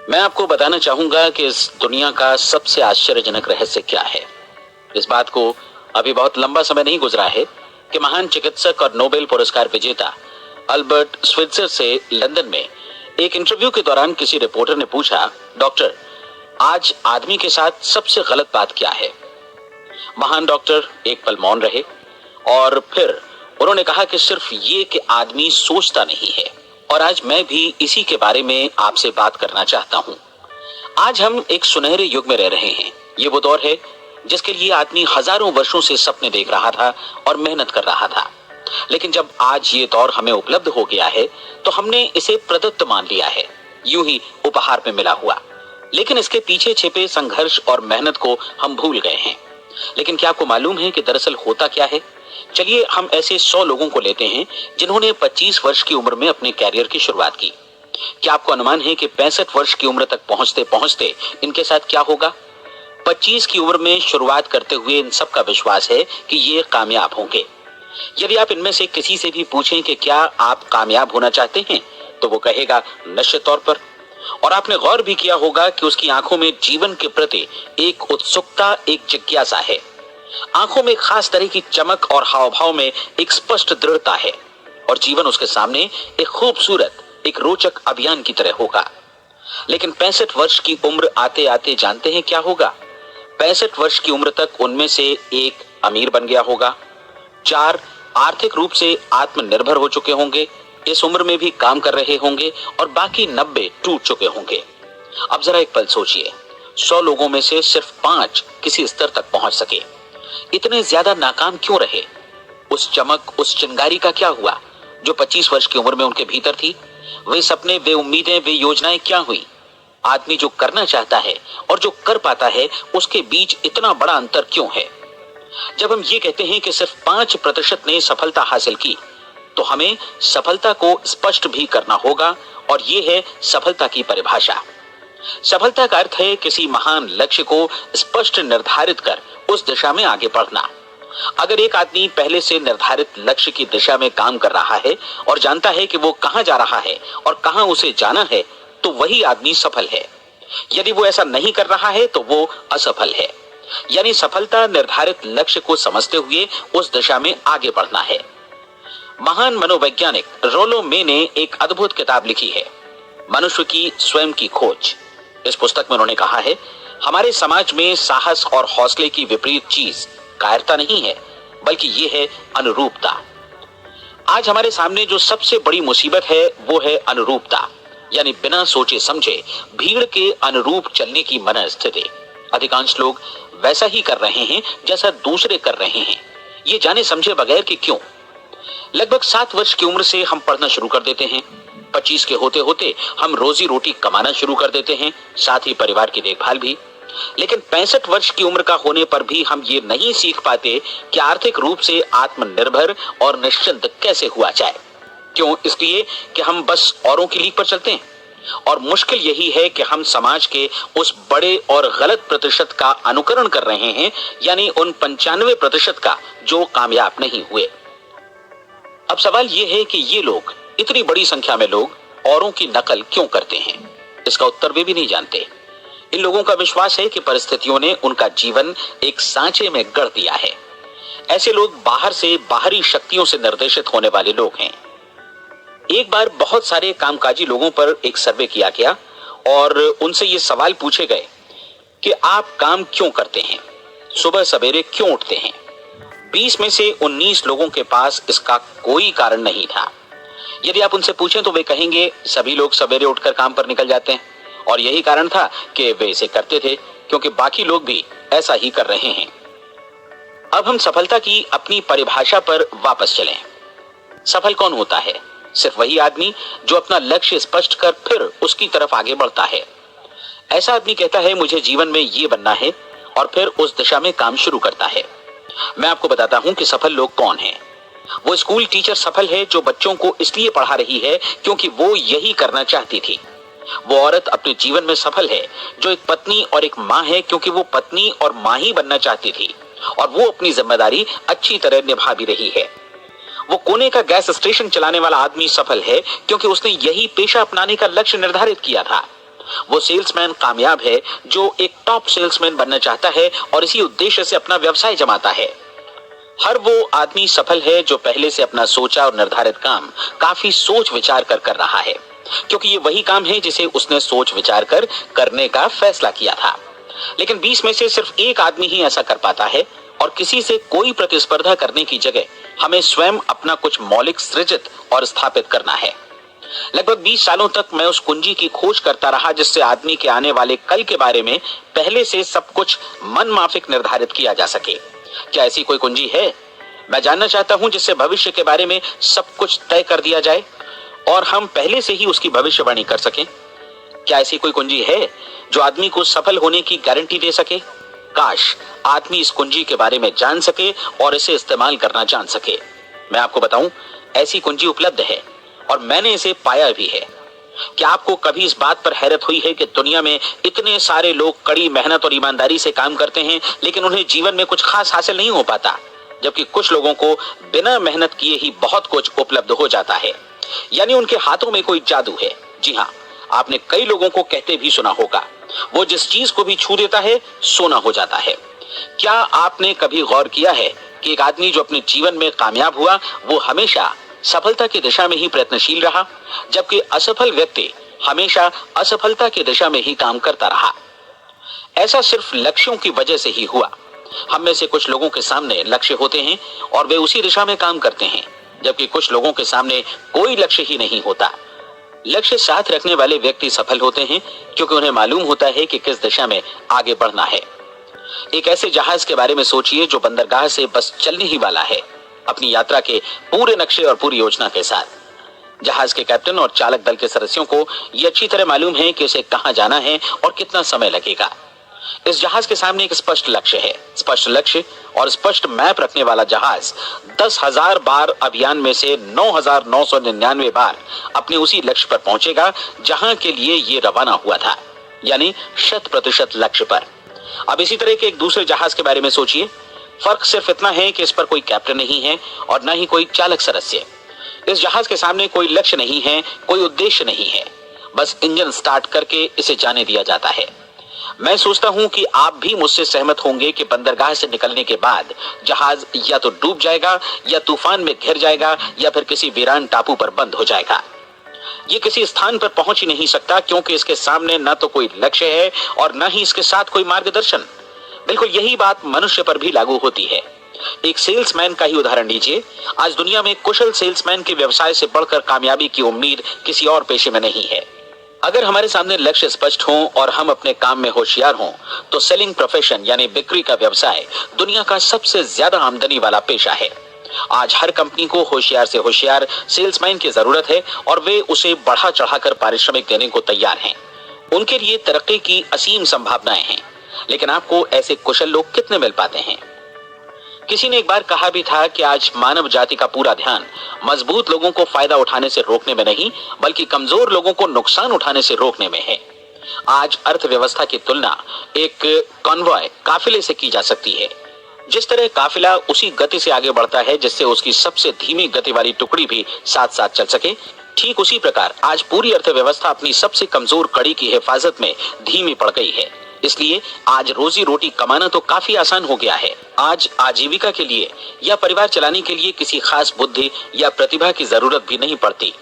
मैं आपको बताना चाहूंगा कि इस दुनिया का सबसे आश्चर्यजनक रहस्य क्या है। इस बात को अभी बहुत लंबा समय नहीं गुजरा है कि महान चिकित्सक और नोबेल पुरस्कार विजेता अल्बर्ट स्विट्जर से लंदन में एक इंटरव्यू के दौरान किसी रिपोर्टर ने पूछा, डॉक्टर, आज आदमी के साथ सबसे गलत बात क्या है। महान डॉक्टर एक पल मौन रहे और फिर उन्होंने कहा कि सिर्फ ये कि आदमी सोचता नहीं है। और आज मैं भी इसी के बारे में आपसे बात करना चाहता हूं। आज हम एक सुनहरे युग में रह रहे हैं। ये वो दौर है जिसके लिए आदमी हजारों वर्षों से सपने देख रहा था और मेहनत कर रहा था। लेकिन जब आज ये दौर हमें उपलब्ध हो गया है तो हमने इसे प्रदत्त मान लिया है, यूं ही उपहार में मिला हुआ। लेकिन इसके पीछे छिपे संघर्ष और मेहनत को हम भूल गए हैं। लेकिन क्या आपको मालूम है कि दरअसल होता क्या है? चलिए हम ऐसे 100 लोगों को लेते हैं जिन्होंने 25 वर्ष की उम्र में अपने कैरियर की शुरुआत की। क्या आपको अनुमान है कि 65 वर्ष की उम्र तक पहुंचते पहुंचते इनके साथ क्या होगा? 25 की उम्र में शुरुआत करते हुए इन सब का विश्वास है कि ये कामयाब होंगे। यदि आप इनमें से किसी से भी पूछें कि क्या आप कामयाब होना चाहते हैं, तो वो कहेगा निश्चित तौर पर। और आपने गौर भी किया होगा कि उसकी आंखों में जीवन के प्रति एक उत्सुकता, एक जिज्ञासा है। आंखों में खास तरह की चमक और हाव भाव में एक स्पष्ट दृढ़ता है। और जीवन उसके सामने एक खूबसूरत, एक रोचक अभियान की तरह होगा। लेकिन 65 वर्ष की उम्र आते आते जानते हैं क्या होगा? 65 वर्ष की उम्र तक उनमें से एक अमीर बन गया होगा, 4 आर्थिक रूप से आत्मनिर्भर हो चुके होंगे, इस उम्र में भी काम कर रहे होंगे, और बाकी 90 टूट चुके होंगे। अब जरा एक पल सोचिए, 100 लोगों में से सिर्फ 5 किसी स्तर तक पहुंच सके। इतने ज्यादा नाकाम क्यों रहे? उस चमक, उस चिंगारी का क्या हुआ जो 25 वर्ष की उम्र में उनके भीतर थी? वे सपने, वे उम्मीदें, वे योजनाएं क्या हुई? आदमी जो करना चाहता है और जो कर पाता है, उसके बीच इतना बड़ा अंतर क्यों है? जब हम ये कहते हैं कि सिर्फ 5% ने सफलता हासिल की, तो हमें सफलता को स्पष्ट भी करना होगा। और ये है सफलता की परिभाषा। सफलता का अर्थ है किसी महान लक्ष्य को स्पष्ट निर्धारित कर उस दिशा में आगे बढ़ना। अगर एक आदमी पहले से निर्धारित लक्ष्य की दिशा में काम कर रहा है और जानता है कि वो कहां जा रहा है और कहां उसे जाना है, तो वही आदमी सफल है। यदि वो ऐसा नहीं कर रहा है तो वो असफल है। यानी सफलता निर्धारित लक्ष्य को समझते हुए उस दिशा में आगे बढ़ना है। महान मनोवैज्ञानिक रोलो मे ने एक अद्भुत किताब लिखी है, मनुष्य की स्वयं की खोज। इस पुस्तक में उन्होंने कहा है, हमारे समाज में साहस और हौसले की विपरीत चीज कायरता नहीं है, बल्कि ये है अनुरूपता। आज हमारे सामने जो सबसे बड़ी मुसीबत है वो है अनुरूपता, यानी बिना सोचे समझे भीड़ के अनुरूप चलने की मनस्थिति। अधिकांश लोग वैसा ही कर रहे हैं जैसा दूसरे कर रहे हैं, ये जाने समझे बगैर कि क्यों। लगभग 7 वर्ष की उम्र से हम पढ़ना शुरू कर देते हैं। 25 के होते होते हम रोजी रोटी कमाना शुरू कर देते हैं, साथ ही परिवार की देखभाल भी। लेकिन 65 वर्ष की उम्र का होने पर भी हम ये नहीं सीख पाते कि आर्थिक रूप से आत्मनिर्भर और निश्चिंत कैसे हुआ जाए। क्यों? इसलिए कि हम बस औरों की लीक पर चलते हैं। और मुश्किल यही है कि हम समाज के उस बड़े और गलत प्रतिशत का अनुकरण कर रहे हैं, यानी उन 95% का जो कामयाब नहीं हुए। अब सवाल यह है कि ये लोग, इतनी बड़ी संख्या में लोग, औरों की नकल क्यों करते हैं? इसका उत्तर वे भी नहीं जानते। इन लोगों का विश्वास है कि परिस्थितियों ने उनका जीवन एक सांचे में गढ़ दिया है। ऐसे लोग बाहर से, बाहरी शक्तियों से निर्देशित होने वाले लोग हैं। एक बार बहुत सारे कामकाजी लोगों पर एक सर्वे किया गया और उनसे ये सवाल पूछे गए कि आप काम क्यों करते हैं, सुबह सवेरे क्यों उठते हैं? 20 में से 19 लोगों के पास इसका कोई कारण नहीं था। यदि आप उनसे पूछें तो वे कहेंगे सभी लोग सवेरे उठकर काम पर निकल जाते हैं और यही कारण था कि वे इसे करते थे क्योंकि बाकी लोग भी ऐसा ही कर रहे हैं। अब हम सफलता की अपनी परिभाषा पर वापस चलें। सफल कौन होता है? सिर्फ वही आदमी जो अपना लक्ष्य स्पष्ट कर फिर उसकी तरफ आगे बढ़ता है। ऐसा आदमी कहता है मुझे जीवन में ये बनना है और फिर उस दिशा में काम शुरू करता है। मैं आपको बताता हूं कि सफल लोग कौन हैं। वो स्कूल टीचर सफल है जो बच्चों को इसलिए पढ़ा रही है क्योंकि वो यही करना चाहती थी। वो औरत अपने जीवन में सफल है जो एक पत्नी और एक माँ है क्योंकि वो पत्नी और माँ ही बनना चाहती थी और वो अपनी जिम्मेदारी अच्छी तरह निभा भी रही है। वो कोने का गैस स्टेशन चलाने वाला आदमी सफल है क्योंकि उसने यही पेशा अपनाने का लक्ष्य निर्धारित किया था। वो सेल्समैन कामयाब है जो एक टॉप सेल्समैन बनना चाहता है और इसी उद्देश्य से अपना व्यवसाय जमाता है। हर वो आदमी सफल है जो पहले से अपना सोचा और निर्धारित काम काफी सोच विचार कर रहा है, क्योंकि ये वही काम है जिसे उसने सोच विचार कर करने का फैसला किया था। लेकिन 20 में से सिर्फ एक आदमी ही ऐसा कर पाता है, और किसी से कोई प्रतिस्पर्धा करने की जगह हमें स्वयं अपना कुछ मौलिक सृजित और स्थापित करना है। लगभग 20 सालों तक मैं उस कुंजी की खोज करता रहा जिससे आदमी के आने वाले कल के बारे में पहले से सब कुछ मन माफिक निर्धारित किया जा सके। क्या ऐसी कोई कुंजी है? मैं जानना चाहता हूं जिससे भविष्य के बारे में सब कुछ तय कर दिया जाए और हम पहले से ही उसकी भविष्यवाणी कर सकें। क्या ऐसी कोई कुंजी है जो आदमी को सफल होने की गारंटी दे सके? काश आदमी इस कुंजी के बारे में जान सके और इसे इस्तेमाल करना जान सके। मैं आपको बताऊं, ऐसी कुंजी उपलब्ध है और मैंने इसे पाया भी है। क्या आपको कभी इस बात पर हैरत हुई है कि दुनिया में इतने सारे लोग कड़ी मेहनत और ईमानदारी से काम करते हैं, लेकिन उन्हें जीवन में कुछ खास हासिल नहीं हो पाता, जबकि कुछ लोगों को बिना मेहनत किए ही बहुत कुछ उपलब्ध हो जाता है। यानी उनके हाथों में कोई जादू है। जी हाँ, आपने कई लोगों को कहते भी सुना होगा, वो जिस चीज को भी छू देता है सोना हो जाता है। क्या आपने कभी गौर किया है कि एक आदमी जो अपने जीवन में कामयाब हुआ वो हमेशा सफलता की दिशा में ही प्रयत्नशील रहा, जबकि असफल व्यक्ति हमेशा असफलता की दिशा में ही काम करता रहा? ऐसा सिर्फ लक्ष्यों की वजह से ही हुआ। हम में से कुछ लोगों के सामने लक्ष्य होते हैं और वे उसी दिशा में काम करते हैं, जबकि कुछ लोगों के सामने कोई लक्ष्य ही नहीं होता। लक्ष्य साथ रखने वाले व्यक्ति सफल होते हैं क्योंकि उन्हें मालूम होता है कि किस दिशा में आगे बढ़ना है। एक ऐसे जहाज के बारे में सोचिए जो बंदरगाह से बस चलने ही वाला है, अपनी यात्रा के पूरे नक्शे और पूरी योजना के साथ। जहाज के कैप्टन और चालक दल के सदस्यों को यह अच्छी तरह मालूम है कि उसे कहां जाना है और कितना समय लगेगा। इस जहाज के सामने एक स्पष्ट लक्ष्य है। स्पष्ट लक्ष्य और स्पष्ट मैप रखने वाला जहाज 10,000 बार अभियान में से 9,999 बार अपने उसी लक्ष्य पर पहुंचेगा जहां के लिए ये रवाना हुआ था, यानी 100% लक्ष्य पर। अब इसी तरह के एक दूसरे जहाज के बारे में सोचिए। फर्क सिर्फ इतना है कि इस पर कोई कैप्टन नहीं है और न ही कोई चालक सदस्य। इस जहाज के सामने कोई लक्ष्य नहीं है, कोई उद्देश्य नहीं है, बस इंजन स्टार्ट करके इसे जाने दिया जाता है। मैं सोचता हूं कि आप भी मुझसे सहमत होंगे कि बंदरगाह से निकलने के बाद जहाज या तो डूब जाएगा या तूफान में घिर जाएगा या फिर किसी वीरान टापू पर बंद हो जाएगा। ये किसी स्थान पर पहुंच ही नहीं सकता क्योंकि इसके सामने न तो कोई लक्ष्य है और न ही इसके साथ कोई मार्गदर्शन। बिल्कुल यही बात मनुष्य पर भी लागू होती है। एक सेल्समैन का ही उदाहरण लीजिए। आज दुनिया में कुशल सेल्समैन के व्यवसाय से बढ़कर कामयाबी की उम्मीद किसी और पेशे में नहीं है। अगर हमारे सामने लक्ष्य स्पष्ट हो और हम अपने काम में होशियार हों, तो सेलिंग प्रोफेशन यानी बिक्री का व्यवसाय दुनिया का सबसे ज्यादा आमदनी वाला पेशा है। आज हर कंपनी को होशियार से होशियार सेल्समैन की जरूरत है और वे उसे बढ़ा चढ़ाकर पारिश्रमिक देने को तैयार हैं। उनके लिए तरक्की की असीम संभावनाएं हैं, लेकिन आपको ऐसे कुशल लोग कितने मिल पाते हैं? किसी ने एक बार कहा भी था कि आज मानव जाति का पूरा ध्यान मजबूत लोगों को फायदा उठाने से रोकने में नहीं, बल्कि कमजोर लोगों को नुकसान उठाने से रोकने में है। आज अर्थव्यवस्था की तुलना एक कॉन्वॉय काफिले से की जा सकती है। जिस तरह काफिला उसी गति से आगे बढ़ता है जिससे उसकी सबसे धीमी गति वाली टुकड़ी भी साथ साथ चल सके, ठीक उसी प्रकार आज पूरी अर्थव्यवस्था अपनी सबसे कमजोर कड़ी की हिफाजत में धीमी पड़ गई है। इसलिए आज रोजी रोटी कमाना तो काफी आसान हो गया है। आज आजीविका के लिए या परिवार चलाने के लिए किसी खास बुद्धि या प्रतिभा की जरूरत भी नहीं पड़ती।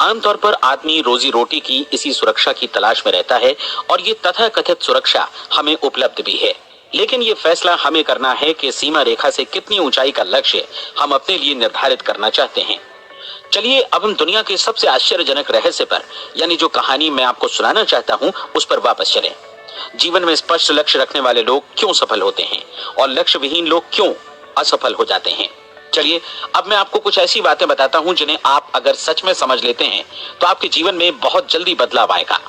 आमतौर पर आदमी रोजी रोटी की इसी सुरक्षा की तलाश में रहता है और ये तथाकथित सुरक्षा हमें उपलब्ध भी है। लेकिन ये फैसला हमें करना है कि सीमा रेखा से कितनी ऊंचाई का लक्ष्य हम अपने लिए निर्धारित करना चाहते हैं। चलिए अब हम दुनिया के सबसे आश्चर्यजनक रहस्य पर, यानी जो कहानी मैं आपको सुनाना चाहता हूं, उस पर वापस चलें। जीवन में स्पष्ट लक्ष्य रखने वाले लोग क्यों सफल होते हैं और लक्ष्य विहीन लोग क्यों असफल हो जाते हैं? चलिए अब मैं आपको कुछ ऐसी बातें बताता हूं जिन्हें आप अगर सच में समझ लेते हैं तो आपके जीवन में बहुत जल्दी बदलाव आएगा।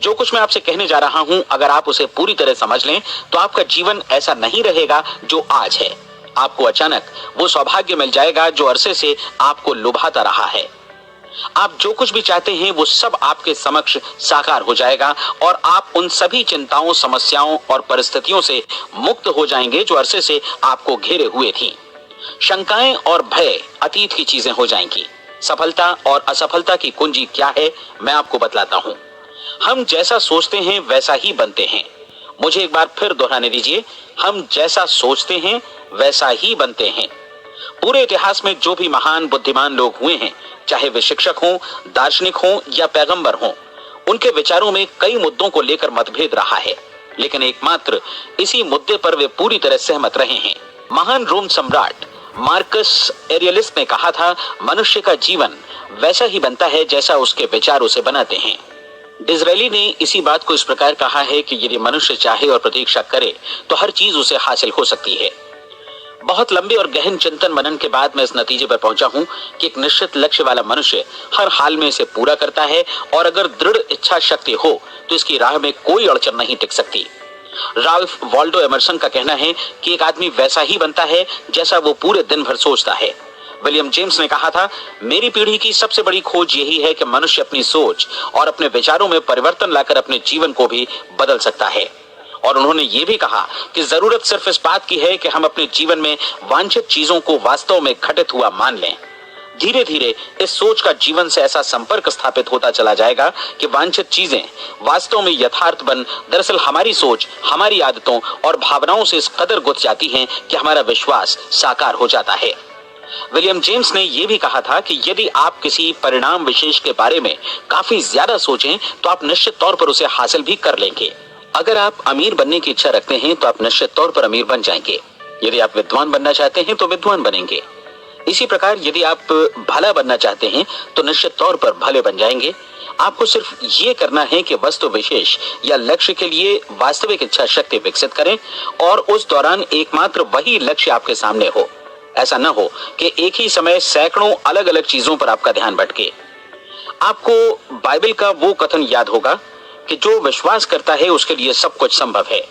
जो कुछ मैं आपसे कहने जा रहा हूं, अगर आप उसे पूरी तरह समझ लें तो आपका जीवन ऐसा नहीं रहेगा जो आज है। आपको अचानक वो सौभाग्य मिल जाएगा जो अरसे से आपको लुभाता रहा है। आप जो कुछ भी चाहते हैं वो सब आपके समक्ष साकार हो जाएगा और आप उन सभी चिंताओं, समस्याओं और परिस्थितियों से मुक्त हो जाएंगे जो अरसे से आपको घेरे हुए थी। शंकाएं और भय अतीत की चीजें हो जाएंगी। सफलता और असफलता की कुंजी क्या है, मैं आपको बतलाता हूं। हम जैसा सोचते हैं वैसा ही बनते हैं। मुझे एक बार फिर दोहराने दीजिए, हम जैसा सोचते हैं वैसा ही बनते हैं। पूरे इतिहास में जो भी महान बुद्धिमान लोग हुए हैं, चाहे वे शिक्षक हों, दार्शनिक हों या पैगंबर हों, उनके विचारों में कई मुद्दों को लेकर मतभेद रहा है, लेकिन एकमात्र इसी मुद्दे पर वे पूरी तरह सहमत रहे हैं। महान रोम सम्राट मार्कस एरियलिस ने कहा था, मनुष्य का जीवन वैसा ही बनता है जैसा उसके विचार उसे बनाते हैं। डिज़रायली ने इसी बात को इस प्रकार कहा है कि यदि मनुष्य चाहे और प्रतीक्षा करे तो हर चीज उसे हासिल हो सकती है। बहुत लंबे और गहन चिंतन मनन के बाद मैं इस नतीजे पर पहुंचा हूं कि एक निश्चित लक्ष्य वाला मनुष्य हर हाल में इसे पूरा करता है, और अगर दृढ़ इच्छा शक्ति हो तो इसकी राह में कोई अड़चन नहीं टिक सकती। राल्फ वॉल्डो एमर्सन का कहना है कि एक आदमी वैसा ही बनता है जैसा वो पूरे दिन भर सोचता है। विलियम जेम्स ने कहा था, मेरी पीढ़ी की सबसे बड़ी खोज यही है कि मनुष्य अपनी सोच और अपने विचारों में परिवर्तन लाकर अपने जीवन को भी बदल सकता है। और उन्होंने ये भी कहा कि जरूरत सिर्फ इस बात की है कि हम अपने जीवन में वांछित चीजों को वास्तव में घटित हुआ मान लें। धीरे धीरे इस सोच का जीवन से ऐसा संपर्क स्थापित होता चला जाएगा कि वांछित चीजें वास्तव में यथार्थ बन, दरअसल हमारी सोच, हमारी आदतों और भावनाओं से इस कदर गुथ जाती हैं कि हमारा विश्वास साकार हो जाता है। विलियम जेम्स ने यह भी कहा था कि यदि आप किसी परिणाम विशेष के बारे में काफी ज्यादा सोचें तो आप निश्चित तौर पर उसे हासिल भी कर लेंगे। अगर आप अमीर बनने की इच्छा रखते हैं तो आप निश्चित तौर पर अमीर बन जाएंगे। यदि आप विद्वान बनना चाहते हैं तो विद्वान बनेंगे। इसी प्रकार यदि आप भला बनना चाहते हैं तो निश्चित तौर पर भले बन जाएंगे। आपको सिर्फ ये करना है कि वस्तु विशेष या लक्ष्य के लिए वास्तविक इच्छा शक्ति विकसित करें, और उस दौरान एकमात्र वही लक्ष्य आपके सामने हो। ऐसा न हो कि एक ही समय सैकड़ों अलग अलग चीजों पर आपका ध्यान भटके। आपको बाइबल का वो कथन याद होगा कि जो विश्वास करता है उसके लिए सब कुछ संभव है।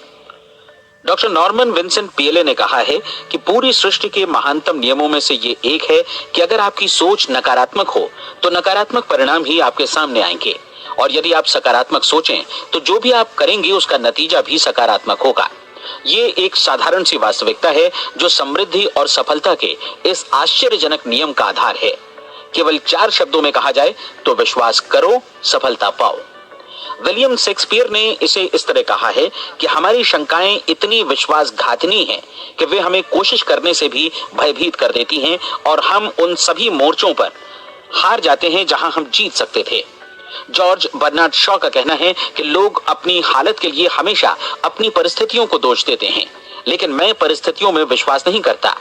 डॉक्टर नॉर्मन विंसेंट पीएले ने कहा है कि पूरी सृष्टि के महानतम नियमों में से ये एक है कि अगर आपकी सोच नकारात्मक हो तो नकारात्मक परिणाम ही आपके सामने आएंगे, और यदि आप सकारात्मक सोचें तो जो भी आप करेंगे उसका नतीजा भी सकारात्मक होगा। ये एक साधारण सी वास्तविकता है जो समृद्धि और सफलता के इस आश्चर्यजनक नियम का आधार है। केवल 4 शब्दों में कहा जाए तो विश्वास करो, सफलता पाओ। विलियम शेक्सपियर ने इसे इस तरह कहा है कि हमारी शंकाएं इतनी विश्वासघातिनी हैं कि वे हमें कोशिश करने से भी भयभीत कर देती हैं, और हम उन सभी मोर्चों पर हार जाते हैं जहां हम जीत सकते थे। जॉर्ज बर्नार्ड शॉ का कहना है कि लोग अपनी हालत के लिए हमेशा अपनी परिस्थितियों को दोष देते हैं, लेकिन मैं परिस्थितियों में विश्वास नहीं करता।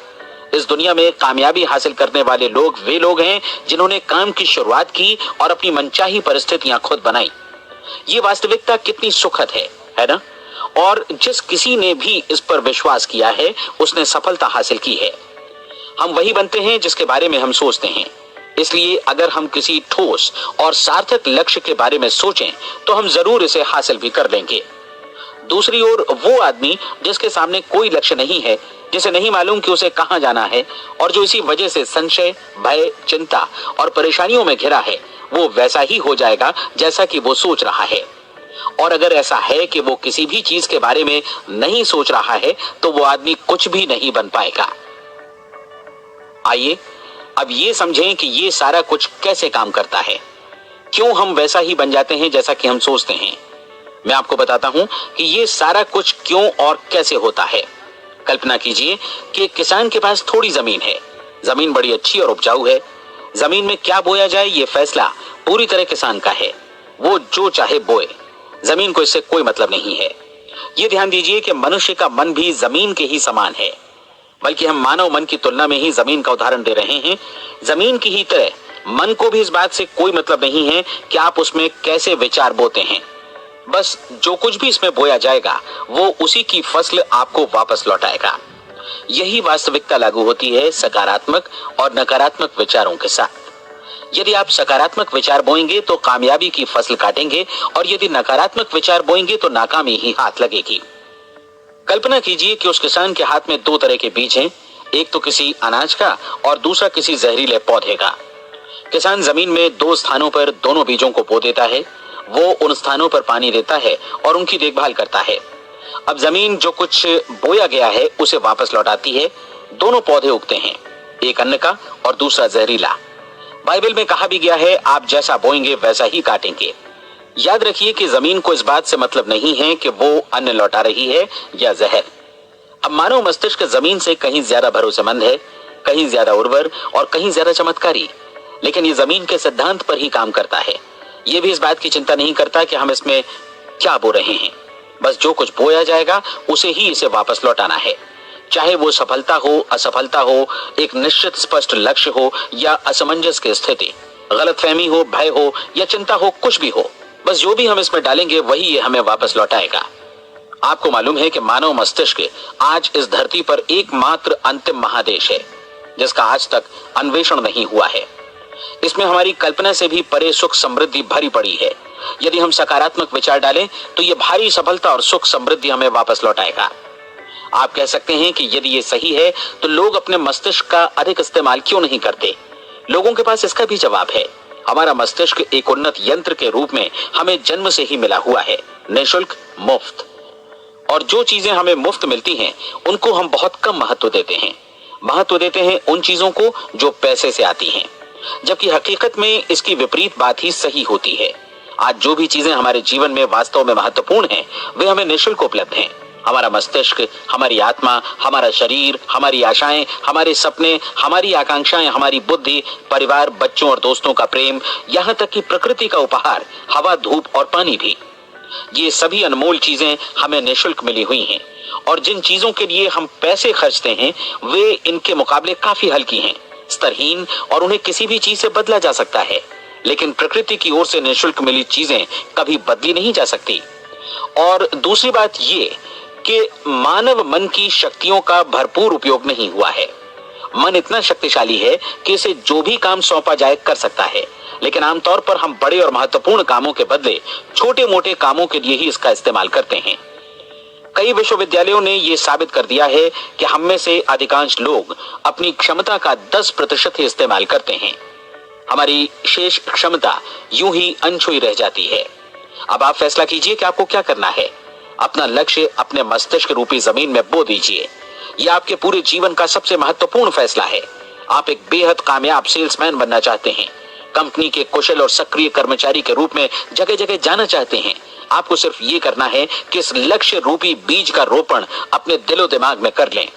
इस दुनिया में कामयाबी हासिल करने वाले लोग वे लोग हैं जिन्होंने काम की शुरुआत की और अपनी मनचाही परिस्थितियां खुद बनाई। ये वास्तविकता कितनी सुखद है ना? और जिस किसी ने भी इस पर विश्वास किया है उसने सफलता हासिल की है। हम वही बनते हैं जिसके बारे में हम सोचते हैं। इसलिए अगर हम किसी ठोस और सार्थक लक्ष्य के बारे में सोचें तो हम जरूर इसे हासिल भी कर लेंगे। दूसरी ओर वो आदमी जिसके सामने कोई लक्ष्य नहीं है, जिसे नहीं मालूम कि उसे कहां जाना है, और जो इसी वजह से संशय, भय, चिंता और परेशानियों में घिरा है, वो वैसा ही हो जाएगा जैसा कि वो सोच रहा है। और अगर ऐसा है कि वो किसी भी चीज के बारे में नहीं सोच रहा है तो वो आदमी कुछ भी नहीं बन पाएगा। आइए अब ये समझें कि ये सारा कुछ कैसे काम करता है, क्यों हम वैसा ही बन जाते हैं जैसा कि हम सोचते हैं। मैं आपको बताता हूं कि ये सारा कुछ क्यों और कैसे होता है। कल्पना कीजिए कि एक किसान के पास थोड़ी जमीन है। जमीन बड़ी अच्छी और उपजाऊ है। जमीन में क्या बोया जाए ये फैसला पूरी तरह किसान का है। वो जो चाहे बोए, जमीन को इससे कोई मतलब नहीं है। ये ध्यान दीजिए कि मनुष्य का मन भी जमीन के ही समान है, बल्कि हम मानव मन की तुलना में ही जमीन का उदाहरण दे रहे हैं। जमीन की ही तरह मन को भी इस बात से कोई मतलब नहीं है कि आप उसमें कैसे विचार बोते हैं। बस जो कुछ भी इसमें बोया जाएगा वो उसी की फसल आपको वापस लौटाएगा। यही वास्तविकता लागू होती है सकारात्मक और नकारात्मक विचारों के साथ। यदि आप सकारात्मक विचार बोएंगे तो कामयाबी की फसल काटेंगे, और यदि नकारात्मक विचार बोएंगे तो नाकामी ही हाथ लगेगी। कल्पना कीजिए कि उस किसान के हाथ में 2 तरह के बीज हैं, एक तो किसी अनाज का और दूसरा किसी जहरीले पौधे का। किसान जमीन में 2 स्थानों पर दोनों बीजों को बो देता है। वो उन स्थानों पर पानी देता है और उनकी देखभाल करता है। अब जमीन जो कुछ बोया गया है उसे वापस लौटाती है। दोनों पौधे उगते हैं, एक अन्न का और दूसरा जहरीला। बाइबल में कहा भी गया है, आप जैसा बोएंगे वैसा ही काटेंगे। याद रखिए कि जमीन को इस बात से मतलब नहीं है कि वो अन्न लौटा रही है या जहर। अब मानव मस्तिष्क जमीन से कहीं ज्यादा भरोसेमंद है, कहीं ज्यादा उर्वर और कहीं ज्यादा चमत्कारी, लेकिन ये जमीन के सिद्धांत पर ही काम करता है। ये भी इस बात की चिंता नहीं करता कि हम इसमें क्या बो रहे हैं। बस जो कुछ बोया जाएगा उसे ही इसे वापस लौटाना है, चाहे वो सफलता हो, असफलता हो, एक निश्चित स्पष्ट लक्ष्य हो या असमंजस की स्थिति, गलतफहमी हो, भय हो या चिंता हो, कुछ भी हो। बस जो भी हम इसमें डालेंगे वही ये हमें वापस लौटाएगा। आपको मालूम है कि मानव मस्तिष्क आज इस धरती पर एकमात्र अंतिम महादेश है जिसका आज तक अन्वेषण नहीं हुआ है। इसमें हमारी कल्पना से भी परे सुख समृद्धि भरी पड़ी है। यदि हम सकारात्मक विचार डालें तो ये भारी सफलता और सुख समृद्धि हमें वापस लौटाएगा। आप कह सकते हैं कि यदि ये सही है तो लोग अपने मस्तिष्क का अधिक इस्तेमाल क्यों नहीं करते? लोगों के पास इसका भी जवाब है। हमारा मस्तिष्क एक उन्नत यंत्र के रूप में हमें जन्म से ही मिला हुआ है, निःशुल्क, मुफ्त। और जो चीजें हमें मुफ्त मिलती हैं उनको हम बहुत कम महत्व देते हैं। महत्व देते हैं उन चीजों को जो पैसे से आती हैं, जबकि हकीकत में इसकी विपरीत बात ही सही होती है। आज जो भी चीजें हमारे जीवन में वास्तव में महत्वपूर्ण हैं वे हमें निःशुल्क उपलब्ध हैं। हमारा मस्तिष्क, हमारी आत्मा, हमारा शरीर, हमारी आशाएं, हमारे सपने, हमारी आकांक्षाएं, हमारी बुद्धि, परिवार, बच्चों और दोस्तों का प्रेम, यहाँ तक कि प्रकृति का उपहार, हवा, धूप और पानी भी, ये सभी अनमोल चीजें हमें निःशुल्क मिली हुई हैं। और जिन चीजों के लिए हम पैसे खर्चते हैं वे इनके मुकाबले काफी हल्की हैं, स्तरहीन, और उन्हें किसी भी चीज से बदला जा सकता है। लेकिन प्रकृति की ओर से निःशुल्क मिली चीजें कभी बदली नहीं जा सकती। और दूसरी बात ये कि मानव मन की शक्तियों का भरपूर उपयोग नहीं हुआ है। मन इतना शक्तिशाली है कि इसे जो भी काम सौंपा जाए कर सकता है, लेकिन आमतौर पर हम बड़े और महत्वपूर्ण कामों के बदले छोटे मोटे कामों के लिए ही इसका इस्तेमाल करते हैं। कई विश्वविद्यालयों ने यह साबित कर दिया है कि हम में से अधिकांश लोग अपनी क्षमता का 10% ही इस्तेमाल करते हैं। हमारी शेष क्षमता यूं ही अनछुई रह जाती है। अब आप फैसला कीजिए कि आपको क्या करना है। अपना लक्ष्य अपने मस्तिष्क रूपी जमीन में बो दीजिए। यह आपके पूरे जीवन का सबसे महत्वपूर्ण फैसला है। आप एक बेहद कामयाब सेल्समैन बनना चाहते हैं, कंपनी के कुशल और सक्रिय कर्मचारी के रूप में जगह जगह जाना चाहते हैं। आपको सिर्फ ये करना है कि इस लक्ष्य रूपी बीज का रोपण अपने दिलो दिमाग में कर लें।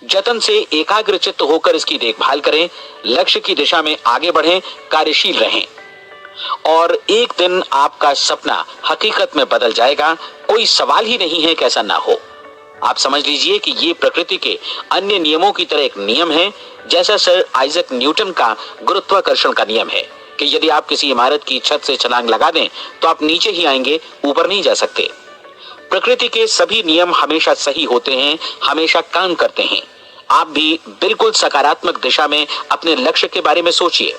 जतन से एकाग्रचित्त होकर इसकी देखभाल करें, लक्ष्य की दिशा में आगे बढ़ें, कार्यशील रहें, और एक दिन आपका सपना हकीकत में बदल जाएगा। कोई सवाल ही नहीं है कि ऐसा ना हो। आप समझ लीजिए कि ये प्रकृति के अन्य नियमों की तरह एक नियम है, जैसा सर आइजैक न्यूटन का गुरुत्वाकर्षण का नियम है कि यदि आप किसी इमारत की छत से छलांग लगा दें तो आप नीचे ही आएंगे, ऊपर नहीं जा सकते। प्रकृति के सभी नियम हमेशा सही होते हैं, हमेशा काम करते हैं। आप भी बिल्कुल सकारात्मक दिशा में अपने लक्ष्य के बारे में सोचिए।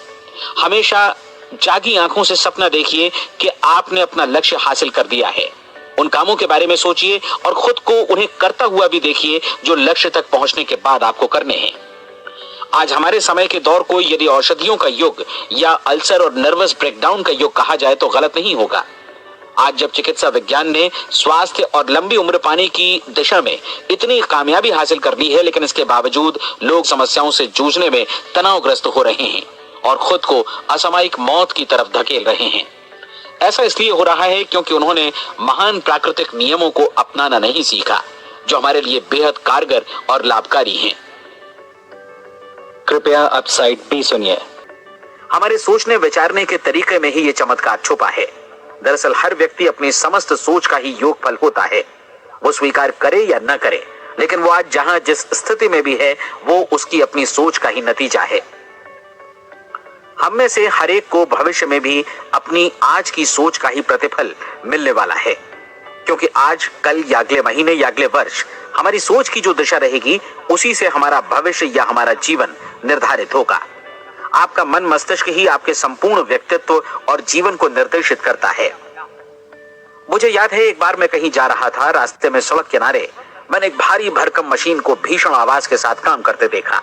हमेशा जागी आंखों से सपना देखिए कि आपने अपना लक्ष्य हासिल कर दिया है। उन कामों के बारे में सोचिए और खुद को उन्हें करता हुआ भी देखिए जो लक्ष्य तक पहुंचने के बाद आपको करने हैं। आज हमारे समय के दौर को यदि औषधियों का युग या अल्सर और नर्वस ब्रेकडाउन का युग कहा जाए तो गलत नहीं होगा। आज जब चिकित्सा विज्ञान ने स्वास्थ्य और लंबी उम्र पाने की दिशा में इतनी कामयाबी हासिल कर ली है, लेकिन इसके बावजूद लोग समस्याओं से जूझने में तनावग्रस्त हो रहे हैं और खुद को असामयिक मौत की तरफ धकेल रहे हैं। ऐसा इसलिए हो रहा है क्योंकि उन्होंने महान प्राकृतिक नियमों को अपनाना नहीं सीखा जो हमारे लिए बेहद कारगर और लाभकारी हैं। कृपया अब साइड बी सुनिए। हमारे सोचने विचारने के तरीके में ही ये चमत्कार छुपा है। दरअसल हर व्यक्ति अपनी समस्त सोच का ही योगफल होता है, वो स्वीकार करे या न करे, लेकिन वो आज जहां जिस स्थिति में भी है वो उसकी अपनी सोच का ही नतीजा है। हम में से हर एक को भविष्य में भी अपनी आज की सोच का ही प्रतिफल मिलने वाला है, क्योंकि आज, कल या अगले महीने या अगले वर्ष हमारी सोच की जो दिशा रहेगी उसी से हमारा भविष्य या हमारा जीवन निर्धारित होगा। आपका मन मस्तिष्क ही आपके संपूर्ण व्यक्तित्व और जीवन को निर्देशित करता है। मुझे याद है एक बार मैं कहीं जा रहा था, रास्ते में सड़क किनारे मैंने एक भारी भरकम मशीन को भीषण आवाज के साथ काम करते देखा।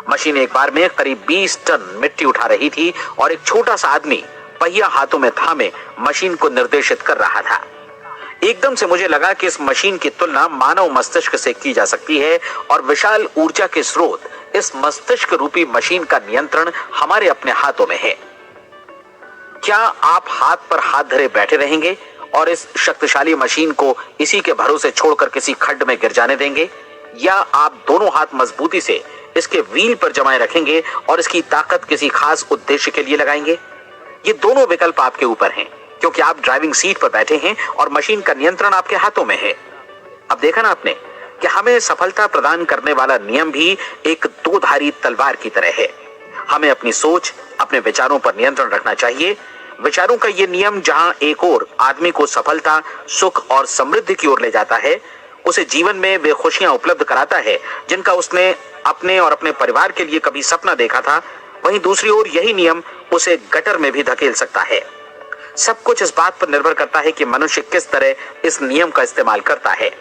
मशीन एक बार में करीब 20 टन मिट्टी उठा रही थी और एक छोटा सा आदमी पहिया हाथों में थामे मशीन को निर्देशित कर रहा था। एकदम से मुझे लगा कि इस मशीन की तुलना मानव मस्तिष्क से की जा सकती है और विशाल ऊर्जा के स्रोत इस मस्तिष्क रूपी मशीन का नियंत्रण हमारे अपने हाथों में है। क्या आप हाथ पर हाथ धरे बैठे रहेंगे और इस शक्तिशाली मशीन को इसी के भरोसे छोड़कर किसी खड्ड में गिर जाने देंगे, या आप दोनों हाथ मजबूती से इसके व्हील पर जमाए रखेंगे और इसकी ताकत किसी खास उद्देश्य के लिए लगाएंगे? ये दोनों विकल्प आपके ऊपर हैं, क्योंकि आप ड्राइविंग सीट पर बैठे हैं और मशीन का नियंत्रण आपके हाथों में है। अब देखा ना आपने कि हमें सफलता प्रदान करने वाला नियम भी एक दो-धारी तलवार की तरह है। हमें अपनी सोच, अपने विचारों पर नियंत्रण रखना चाहिए। विचारों का ये नियम जहां एक ओर आदमी को सफलता, सुख और समृद्धि की ओर ले जाता है, उसे जीवन में वे खुशियां उपलब्ध कराता है जिनका उसने अपने और अपने परिवार के लिए कभी सपना देखा था, वहीं दूसरी ओर यही नियम उसे गटर में भी धकेल सकता है। सब कुछ इस बात पर निर्भर करता है कि मनुष्य किस तरह इस नियम का इस्तेमाल करता है।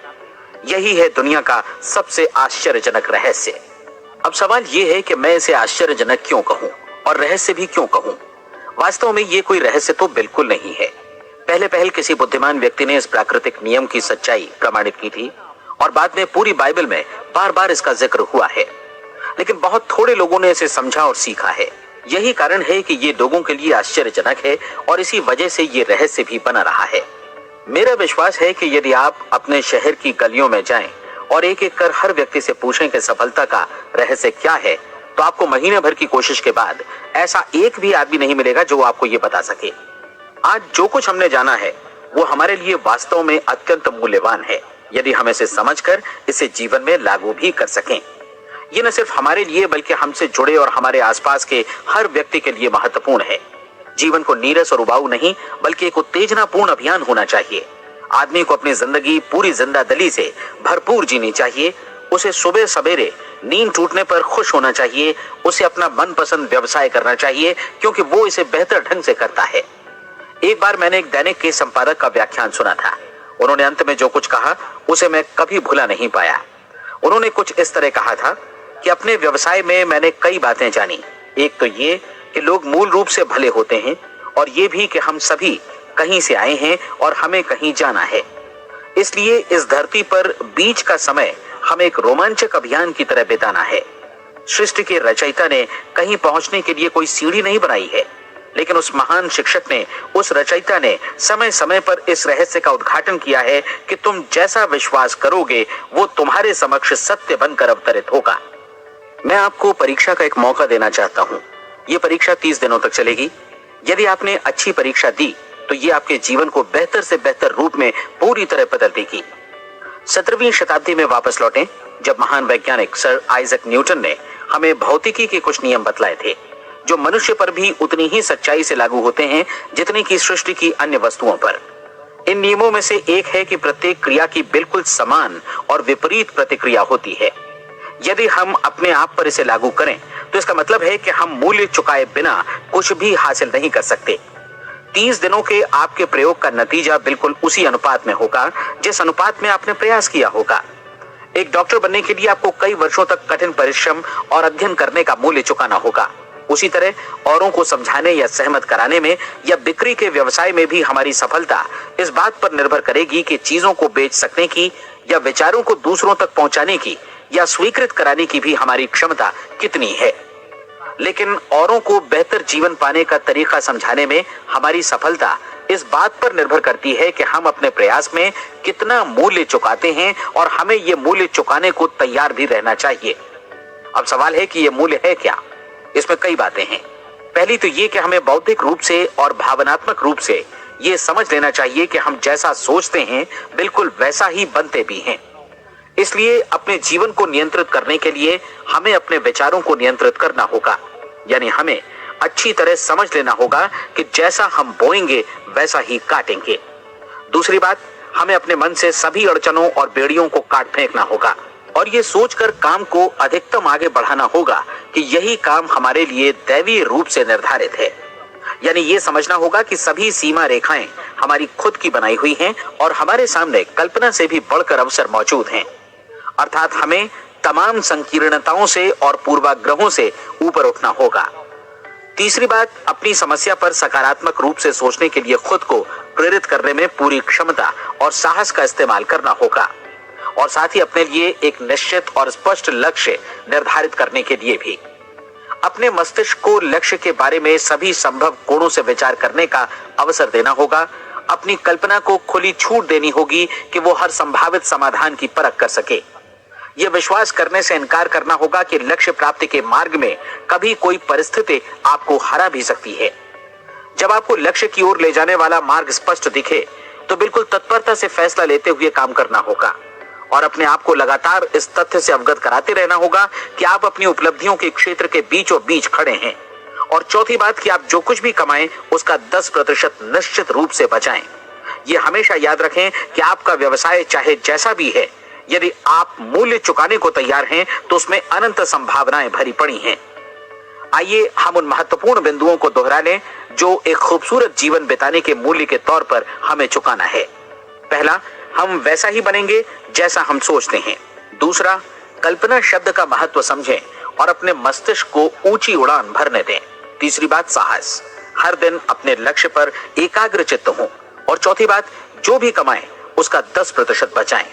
यही है दुनिया का सबसे आश्चर्यजनक रहस्य। अब सवाल यह है कि मैं इसे आश्चर्यजनक क्यों कहूं और रहस्य भी क्यों कहूं? वास्तव में ये कोई रहस्य तो बिल्कुल नहीं है। पहले किसी बुद्धिमान व्यक्ति ने इस प्राकृतिक नियम की सच्चाई प्रमाणित की थी और बाद में पूरी बाइबल में बार बार इसका जिक्र हुआ है, लेकिन बहुत थोड़े लोगों ने इसे समझा और सीखा है। यही कारण है कि ये लोगों के लिए आश्चर्यजनक है और इसी वजह से ये रहस्य भी बना रहा है। मेरा विश्वास है कि यदि आप अपने शहर की गलियों में जाएं और एक एक कर हर व्यक्ति से पूछें कि सफलता का रहस्य क्या है, तो आपको महीने भर की कोशिश के बाद ऐसा एक भी आदमी नहीं मिलेगा जो आपको ये बता सके। आज जो कुछ हमने जाना है वो हमारे लिए वास्तव में अत्यंत मूल्यवान है, यदि हम इसे समझकर इसे जीवन में लागू भी कर सकें। ये न सिर्फ हमारे लिए बल्कि हमसे जुड़े और हमारे आसपास के हर व्यक्ति के लिए महत्वपूर्ण है। जीवन को नीरस और उबाऊ नहीं बल्कि एक उत्तेजनापूर्ण अभियान होना चाहिए। आदमी को अपनी जिंदगी पूरी जिंदादिली से भरपूर जीनी चाहिए। उसे सुबह सवेरे नींद टूटने पर खुश होना चाहिए। उसे अपना मनपसंद व्यवसाय करना चाहिए क्योंकि वो इसे बेहतर ढंग से करता है। एक बार मैंने एक दैनिक के संपादक का व्याख्यान सुना था। उन्होंने अंत में जो कुछ कहा उसे मैं कभी भुला नहीं पाया। उन्होंने कुछ इस तरह कहा था कि अपने व्यवसाय में मैंने कई बातें जानी। एक तो ये कि लोग मूल रूप से भले होते हैं और ये भी कि हम सभी कहीं से आए हैं और हमें कहीं जाना है। इसलिए इस धरती पर बीच का समय हमें एक रोमांचक अभियान की तरह बिताना है। सृष्टि के रचयिता ने कहीं पहुंचने के लिए कोई सीढ़ी नहीं बनाई है, लेकिन उस महान शिक्षक ने, उस रचयिता ने समय समय पर इस रहस्य का उद्घाटन किया है कि तुम जैसा विश्वास करोगे वो तुम्हारे समक्ष सत्य बनकर अवतरित होगा। मैं आपको परीक्षा का एक मौका देना चाहता हूं। ये परीक्षा 30 दिनों तक चलेगी। यदि आपने अच्छी परीक्षा दी तो ये आपके जीवन को बेहतर से बेहतर रूप में पूरी तरह बदल देगी। 17वीं शताब्दी में वापस लौटें, जब महान वैज्ञानिक सर आइजक न्यूटन ने हमें भौतिकी के कुछ नियम बतलाए थे, जो मनुष्य पर भी उतनी ही सच्चाई से लागू होते हैं जितनी की सृष्टि की अन्य वस्तुओं पर। इन नियमों में से एक है कि प्रत्येक क्रिया की बिल्कुल समान और विपरीत प्रतिक्रिया होती है। यदि हम अपने आप पर इसे लागू करें तो इसका मतलब है कि हम मूल्य चुकाए बिना कुछ भी हासिल नहीं कर सकते। 30 दिनों के आपके प्रयोग का नतीजा बिल्कुल उसी अनुपात में होगा जिस अनुपात में आपने प्रयास किया होगा। एक डॉक्टर बनने के लिए आपको कई वर्षों तक कठिन परिश्रम और अध्ययन करने का मूल्य चुकाना होगा। उसी तरह औरों को समझाने या सहमत कराने में या बिक्री के व्यवसाय में भी हमारी सफलता इस बात पर निर्भर करेगी कि चीजों को बेच सकने की या विचारों को दूसरों तक पहुंचाने की या स्वीकृत कराने की भी हमारी क्षमता कितनी है। लेकिन औरों को बेहतर जीवन पाने का तरीका समझाने में हमारी सफलता इस बात पर निर्भर करती है कि हम अपने प्रयास में कितना मूल्य चुकाते हैं और हमें यह मूल्य चुकाने को तैयार भी रहना चाहिए। अब सवाल है कि यह मूल्य है क्या? इसमें कई बातें हैं। पहली तो ये कि हमें बौद्धिक रूप से और भावनात्मक रूप से ये समझ लेना चाहिए कि हम जैसा सोचते हैं बिल्कुल वैसा ही बनते भी हैं। इसलिए अपने जीवन को नियंत्रित करने के लिए हमें अपने विचारों को नियंत्रित करना होगा। यानी हमें अच्छी तरह समझ लेना होगा कि जैसा हम बोएंगे वैसा ही काटेंगे। दूसरी बात, हमें अपने मन से सभी अड़चनों और बेड़ियों को काट फेंकना होगा और ये सोचकर काम को अधिकतम आगे बढ़ाना होगा कि यही काम हमारे लिए दैवीय रूप से निर्धारित है। यानी ये समझना होगा कि सभी सीमा रेखाएं हमारी खुद की बनाई हुई हैं और हमारे सामने कल्पना से भी बढ़कर अवसर मौजूद हैं। अर्थात हमें तमाम संकीर्णताओं से और पूर्वाग्रहों से ऊपर उठना होगा। तीसरी बात, अपनी समस्या पर सकारात्मक रूप से सोचने के लिए खुद को प्रेरित करने में पूरी क्षमता और साहस का इस्तेमाल करना होगा और साथ ही अपने लिए एक निश्चित और स्पष्ट लक्ष्य निर्धारित करने के लिए भी। अपने मस्तिष्क को लक्ष्य के बारे में सभी संभव कोणों से विचार करने का अवसर देना होगा। अपनी कल्पना को खुली छूट देनी होगी कि वो हर संभावित समाधान की परख कर सके। यह विश्वास करने से इनकार करना होगा कि लक्ष्य प्राप्ति के मार्ग में कभी कोई परिस्थिति आपको हरा भी सकती है। जब आपको लक्ष्य की ओर ले जाने वाला मार्ग स्पष्ट दिखे तो बिल्कुल तत्परता से फैसला लेते हुए काम करना होगा और अपने आप को लगातार इस तथ्य से अवगत कराते रहना होगा कि आप अपनी उपलब्धियों के क्षेत्र के बीचों बीच खड़े हैं। और चौथी बात कि आप जो कुछ भी कमाएं उसका 10% निश्चित रूप से बचाएं। ये हमेशा याद रखें कि आपका व्यवसाय चाहे जैसा भी है, यदि आप मूल्य चुकाने को तैयार हैं तो उसमें अनंत संभावनाएं भरी पड़ी हैं। आइए हम उन महत्वपूर्ण बिंदुओं को दोहरा लें जो एक खूबसूरत जीवन बिताने के मूल्य के तौर पर हमें चुकाना है। पहला, हम वैसा ही बनेंगे जैसा हम सोचते हैं। दूसरा, कल्पना शब्द का महत्व समझें और अपने मस्तिष्क को ऊंची उड़ान भरने दें। तीसरी बात, साहस, हर दिन अपने लक्ष्य पर एकाग्र चित्त हों। और चौथी बात, जो भी कमाएं उसका 10% बचाएं।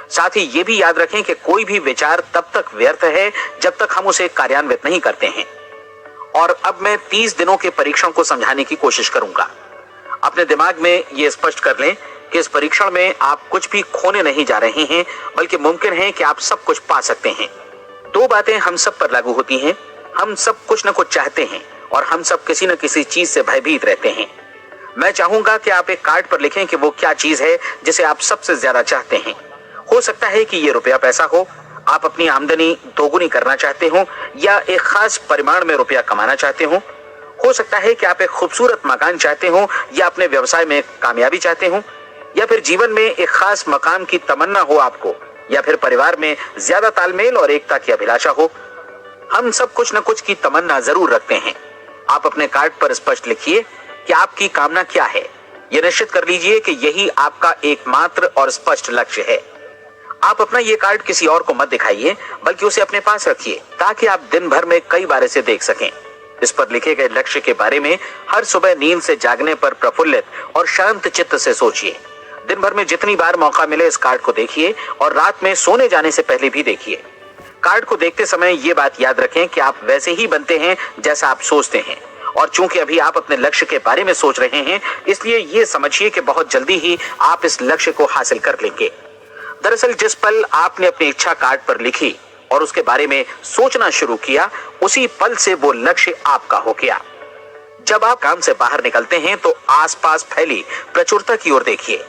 साथ ही ये भी याद रखें कि कोई भी विचार तब तक व्यर्थ है जब तक हम उसे कार्यान्वित नहीं करते हैं। और अब मैं 30 दिनों के परीक्षण को समझाने की कोशिश करूंगा। अपने दिमाग में ये स्पष्ट कर लें कि इस परीक्षण में आप कुछ भी खोने नहीं जा रहे हैं, बल्कि मुमकिन है कि आप सब कुछ पा सकते हैं। दो बातें हम सब पर लागू होती हैं। हम सब कुछ न कुछ चाहते हैं और हम सब किसी न किसी चीज से भयभीत रहते हैं। मैं चाहूंगा कि आप एक कार्ड पर लिखें कि वो क्या चीज है जिसे आप सबसे ज्यादा चाहते हैं। हो सकता है कि ये रुपया पैसा हो, आप अपनी आमदनी दोगुनी करना चाहते हो, या एक खास परिमाण में रुपया कमाना चाहते हो सकता है कि आप एक खूबसूरत मकान चाहते हो, या अपने व्यवसाय में कामयाबी चाहते हो, या फिर जीवन में एक खास मकाम की तमन्ना हो आपको, या फिर परिवार में ज्यादा तालमेल और एकता की अभिलाषा हो। हम सब कुछ न कुछ की तमन्ना जरूर रखते हैं। आप अपने कार्ड पर स्पष्ट लिखिए कि आपकी कामना क्या है। यह निश्चित कर लीजिए कि यही आपका एकमात्र और स्पष्ट लक्ष्य है। आप अपना ये कार्ड किसी और को मत दिखाइए, बल्कि उसे अपने पास रखिए ताकि आप दिन भर में कई बार इसे देख सकें। इस पर लिखे गए लक्ष्य के बारे में हर सुबह नींद से जागने पर प्रफुल्लित और शांत चित्त से सोचिए। दिन भर में जितनी बार मौका मिले इस कार्ड को देखिए और रात में सोने जाने से पहले भी देखिए। कार्ड को देखते समय ये बात याद रखें कि आप वैसे ही बनते हैं जैसा आप सोचते हैं। और चूंकि अभी आप अपने लक्ष्य के बारे में सोच रहे हैं, इसलिए ये समझिए कि बहुत जल्दी ही आप इस लक्ष्य को हासिल कर लेंगे। दरअसल जिस पल आपने अपनी इच्छा कार्ड पर लिखी और उसके बारे में सोचना शुरू किया, उसी पल से वो लक्ष्य आपका हो गया। जब आप काम से बाहर निकलते हैं तो आसपास फैली प्रचुरता की ओर देखिए।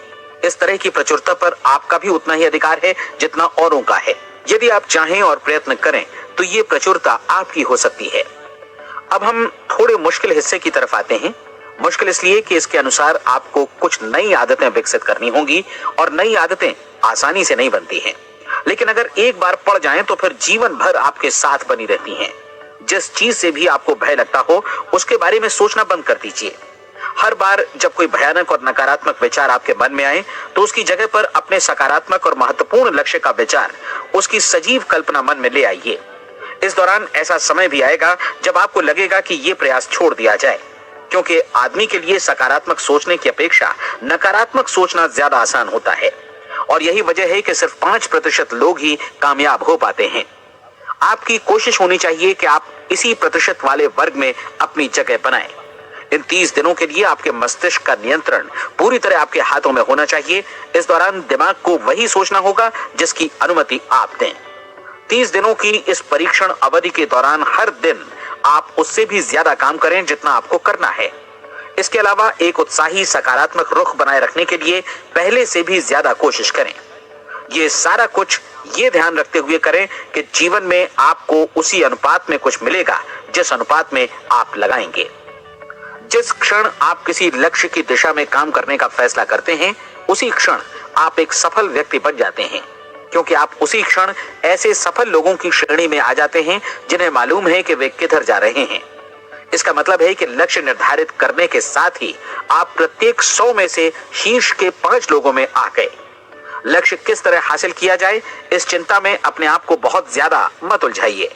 इस तरह की प्रचुरता पर आपका भी उतना ही अधिकार है जितना औरों का है। यदि आप चाहें और प्रयत्न करें तो ये प्रचुरता आपकी हो सकती है। अब हम थोड़े मुश्किल हिस्से की तरफ आते हैं। मुश्किल इसलिए कि इसके अनुसार आपको कुछ नई आदतें विकसित करनी होंगी और नई आदतें आसानी से नहीं बनती हैं, लेकिन अगर एक बार पड़ जाएं तो फिर जीवन भर आपके साथ बनी रहती हैं। जिस चीज से भी आपको भय लगता हो उसके बारे में सोचना बंद कर दीजिए। हर बार जब कोई भयानक और नकारात्मक विचार आपके मन में आए तो उसकी जगह पर अपने सकारात्मक और महत्वपूर्ण लक्ष्य का विचार, उसकी सजीव कल्पना मन में ले आइए। इस दौरान ऐसा समय भी आएगा जब आपको लगेगा कि ये प्रयास छोड़ दिया जाए, क्योंकि आदमी के लिए सकारात्मक सोचने की अपेक्षा नकारात्मक सोचना ज्यादा आसान होता है। और यही वजह है कि सिर्फ 5% लोग ही कामयाब हो पाते हैं। आपकी कोशिश होनी चाहिए कि आप इसी प्रतिशत वाले वर्ग में अपनी जगह बनाएं। इन 30 दिनों के लिए आपके मस्तिष्क का नियंत्रण पूरी तरह आपके हाथों में होना चाहिए। इस दौरान दिमाग को वही सोचना होगा जिसकी अनुमति आप दें। 30 दिनों की इस परीक्षण अवधि के दौरान हर दिन आप उससे भी ज्यादा काम करें जितना आपको करना है। इसके अलावा एक उत्साही सकारात्मक रुख बनाए रखने के लिए पहले से भी ज्यादा कोशिश करें। ये सारा कुछ ये ध्यान रखते हुए करें कि जीवन में आपको उसी अनुपात में कुछ मिलेगा जिस अनुपात में आप लगाएंगे। जिस क्षण आप किसी लक्ष्य की दिशा में काम करने का फैसला करते हैं, उसी क्षण आप एक सफल व्यक्ति बन जाते हैं, क्योंकि आप उसी क्षण ऐसे सफल लोगों की श्रेणी में आ जाते हैं जिन्हें मालूम है कि वे किधर जा रहे हैं। इसका मतलब है कि लक्ष्य निर्धारित करने के साथ ही आप प्रत्येक 100 में से शीर्ष के 5 लोगों में आ गए। लक्ष्य किस तरह हासिल किया जाए, इस चिंता में अपने आप को बहुत ज्यादा मत उलझाइए।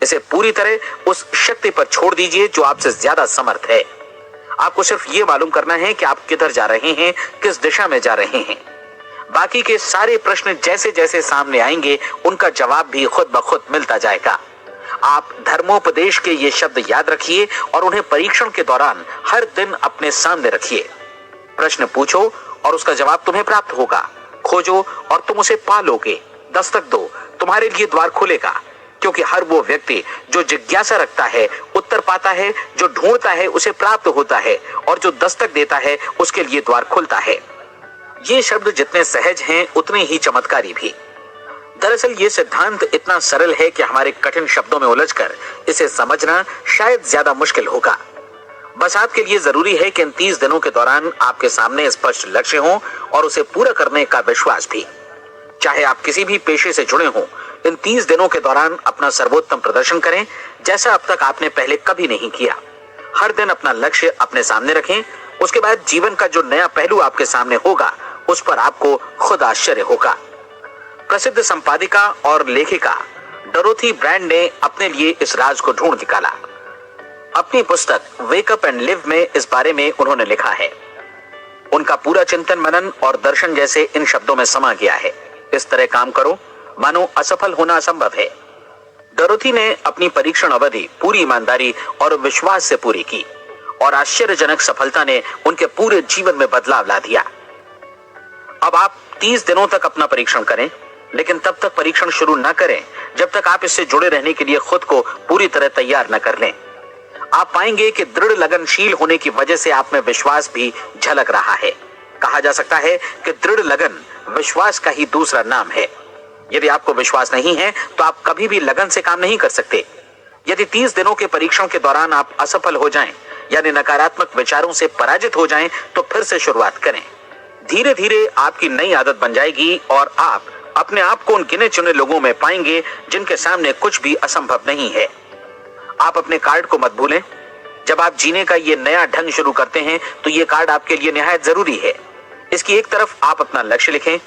इसे पूरी तरह उस शक्ति पर छोड़ दीजिए जो आपसे ज्यादा समर्थ है। आपको सिर्फ ये मालूम करना है कि आप किधर जा रहे हैं, किस दिशा में जा रहे हैं। बाकी के सारे प्रश्न जैसे जैसे सामने आएंगे उनका जवाब भी खुद ब खुद मिलता जाएगा। आप धर्मोपदेश के ये शब्द याद रखिए और उन्हें परीक्षण के दौरान हर दिन अपने सामने रखिए। प्रश्न पूछो और उसका जवाब तुम्हें प्राप्त होगा। खोजो और तुम उसे पा लोगे। दस्तक दो, तुम्हारे लिए द्वार खुलेगा, क्योंकि हर वो व्यक्ति जो जिज्ञासा रखता है उत्तर पाता है, जो ढूंढता है उसे प्राप्त होता है, और जो दस्तक देता है उसके लिए द्वार खुलता है। ये शब्द जितने सहज हैं उतने ही चमत्कारी भी। दरअसल ये सिद्धांत इतना सरल है कि हमारे कठिन शब्दों में उलझकर इसे समझना शायद ज्यादा मुश्किल होगा। बस आपके लिए जरूरी है कि इन 30 दिनों के दौरान आपके सामने स्पष्ट लक्ष्य हो और उसे पूरा करने का विश्वास भी। चाहे आप किसी भी पेशे से जुड़े हों, इन 30 दिनों के दौरान अपना सर्वोत्तम प्रदर्शन करें, जैसा अब तक आपने पहले कभी नहीं किया। हर दिन अपना लक्ष्य अपने सामने रखें। उसके बाद जीवन का जो नया पहलू आपके सामने होगा उस पर आपको खुद आश्चर्य होगा। प्रसिद्ध संपादिका और लेखिका डोरोथी ब्रैंड ने अपने लिए इस राज को ढूंढ निकाला। अपनी पुस्तक वेक अप एंड लिव में इस बारे में उन्होंने लिखा है। उनका पूरा चिंतन मनन और दर्शन जैसे इन शब्दों में समा गया है। इस तरह काम करो मानो असफल होना असंभव है। डोरोथी ने अपनी परीक्षण अवधि पूरी ईमानदारी और विश्वास से पूरी की और आश्चर्यजनक सफलता ने उनके पूरे जीवन में बदलाव ला दिया। अब आप 30 दिनों तक अपना परीक्षण करें, लेकिन तब तक परीक्षण शुरू न करें जब तक आप इससे जुड़े रहने के लिए खुद को पूरी तरह तैयार न कर लें। आप पाएंगे कि दृढ़ लगनशील होने की वजह से आप में विश्वास भी झलक रहा है। कहा जा सकता है कि दृढ़ लगन विश्वास का ही दूसरा नाम है। यदि आपको विश्वास नहीं है तो आप कभी भी लगन से काम नहीं कर सकते। यदि 30 दिनों के परीक्षण के दौरान आप असफल हो जाएं, यानी नकारात्मक विचारों से पराजित हो जाएं, तो फिर से शुरुआत करें। धीरे धीरे आपकी नई आदत बन जाएगी और आप अपने आप को उन गिने चुने लोगों में पाएंगे जिनके सामने कुछ भी असंभव नहीं है। आप अपने कार्ड को मत भूलें। जब आप जीने का ये नया ढंग शुरू करते हैं तो ये कार्ड आपके लिए निहायत जरूरी है। इसकी एक तरफ आप अपना लक्ष्य लिखें,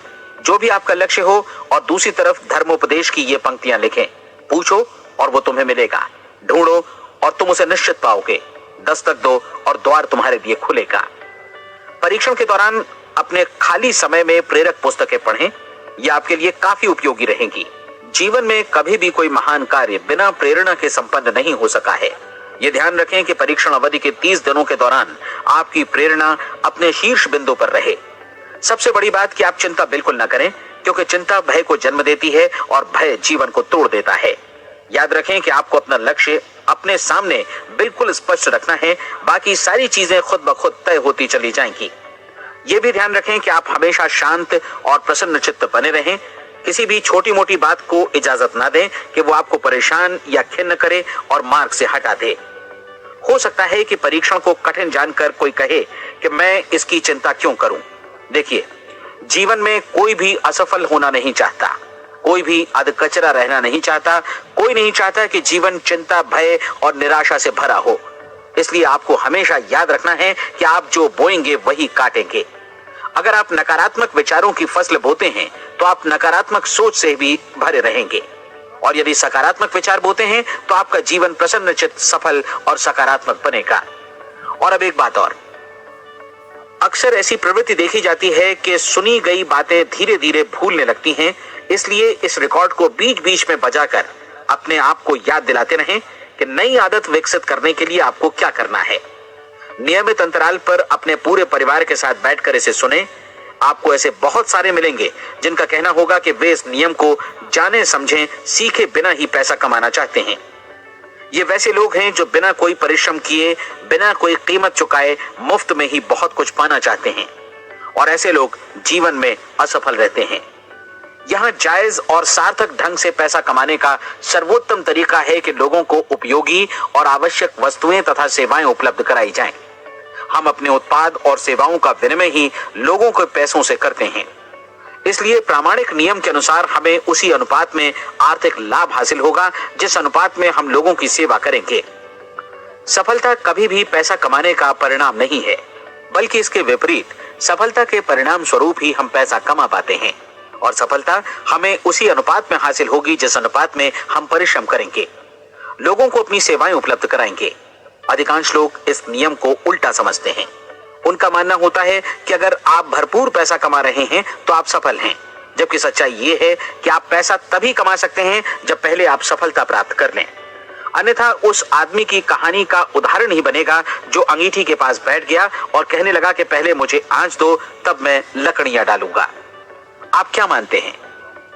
जो भी आपका लक्ष्य हो, और दूसरी तरफ धर्मोपदेश की ये पंक्तियां लिखें। पूछो और वो तुम्हें मिलेगा, ढूंढो और तुम उसे निश्चित पाओगे, दस्तक दो और द्वार तुम्हारे लिए खुलेगा। परीक्षण के दौरान अपने खाली समय में प्रेरक पुस्तकें पढ़ें। ये आपके लिए काफी उपयोगी रहेंगी। जीवन में कभी भी कोई महान कार्य बिना प्रेरणा के संपन्न नहीं हो सका है। ये ध्यान रखें कि परीक्षण अवधि के 30 दिनों के दौरान आपकी प्रेरणा अपने शीर्ष बिंदु पर रहे। सबसे बड़ी बात कि आप चिंता बिल्कुल न करें, क्योंकि चिंता भय को जन्म देती है और भय जीवन को तोड़ देता है। याद रखें कि आपको अपना लक्ष्य अपने सामने बिल्कुल स्पष्ट रखना है, बाकी सारी चीजें खुद ब खुद तय होती चली जाएंगी। ये भी ध्यान रखें कि आप हमेशा शांत और प्रसन्न चित्त बने रहें। किसी भी छोटी मोटी बात को इजाजत ना दें कि वो आपको परेशान या खिन्न करे और मार्ग से हटा दे। हो सकता है कि परीक्षण को कठिन जानकर कोई कहे कि मैं इसकी चिंता क्यों करूं। देखिए, जीवन में कोई भी असफल होना नहीं चाहता, कोई भी अधकचरा रहना नहीं चाहता, कोई नहीं चाहता कि जीवन चिंता, भय और निराशा से भरा हो। इसलिए आपको हमेशा याद रखना है कि आप जो बोएंगे वही काटेंगे। अगर आप नकारात्मक विचारों की फसल बोते हैं तो आप नकारात्मक सोच से भी भरे रहेंगे, और यदि सकारात्मक विचार बोते हैं तो आपका जीवन प्रसन्नचित्त, सफल और सकारात्मक बनेगा। और अब एक बात और, अक्सर ऐसी प्रवृत्ति देखी जाती है कि सुनी गई बातें धीरे धीरे भूलने लगती हैं। इसलिए इस रिकॉर्ड को बीच बीच में बजाकर अपने आप को याद दिलाते रहें कि नई आदत विकसित करने के लिए आपको क्या करना है। नियमित अंतराल पर अपने पूरे परिवार के साथ बैठकर इसे सुने। आपको ऐसे बहुत सारे मिलेंगे जिनका कहना होगा कि वे इस नियम को जाने समझे सीखे बिना ही पैसा कमाना चाहते हैं। ये वैसे लोग हैं जो बिना कोई परिश्रम किए, बिना कोई कीमत चुकाए मुफ्त में ही बहुत कुछ पाना चाहते हैं, और ऐसे लोग जीवन में असफल रहते हैं। यहाँ जायज और सार्थक ढंग से पैसा कमाने का सर्वोत्तम तरीका है कि लोगों को उपयोगी और आवश्यक वस्तुएं तथा सेवाएं उपलब्ध कराई जाएं। हम अपने उत्पाद और सेवाओं का विनिमय ही लोगों के पैसों से करते हैं। इसलिए प्रामाणिक नियम के अनुसार हमें उसी अनुपात में आर्थिक लाभ हासिल होगा जिस अनुपात में हम लोगों की सेवा करेंगे। सफलता कभी भी पैसा कमाने का परिणाम नहीं है, बल्कि इसके विपरीत सफलता के परिणाम स्वरूप ही हम पैसा कमा पाते हैं, और सफलता हमें उसी अनुपात में हासिल होगी जिस अनुपात में हम परिश्रम करेंगे, लोगों को अपनी सेवाएं उपलब्ध कराएंगे। अधिकांश लोग इस नियम को उल्टा समझते हैं। उनका मानना होता है कि अगर आप भरपूर पैसा कमा रहे हैं तो आप सफल हैं, जबकि सच्चाई ये है कि आप पैसा तभी कमा सकते हैं जब पहले आप सफलता प्राप्त कर लें। अन्यथा उस आदमी की कहानी का उदाहरण ही बनेगा जो अंगीठी के पास बैठ गया और कहने लगा कि पहले मुझे आंच दो, तब मैं लकड़ियां डालूंगा। आप क्या मानते हैं,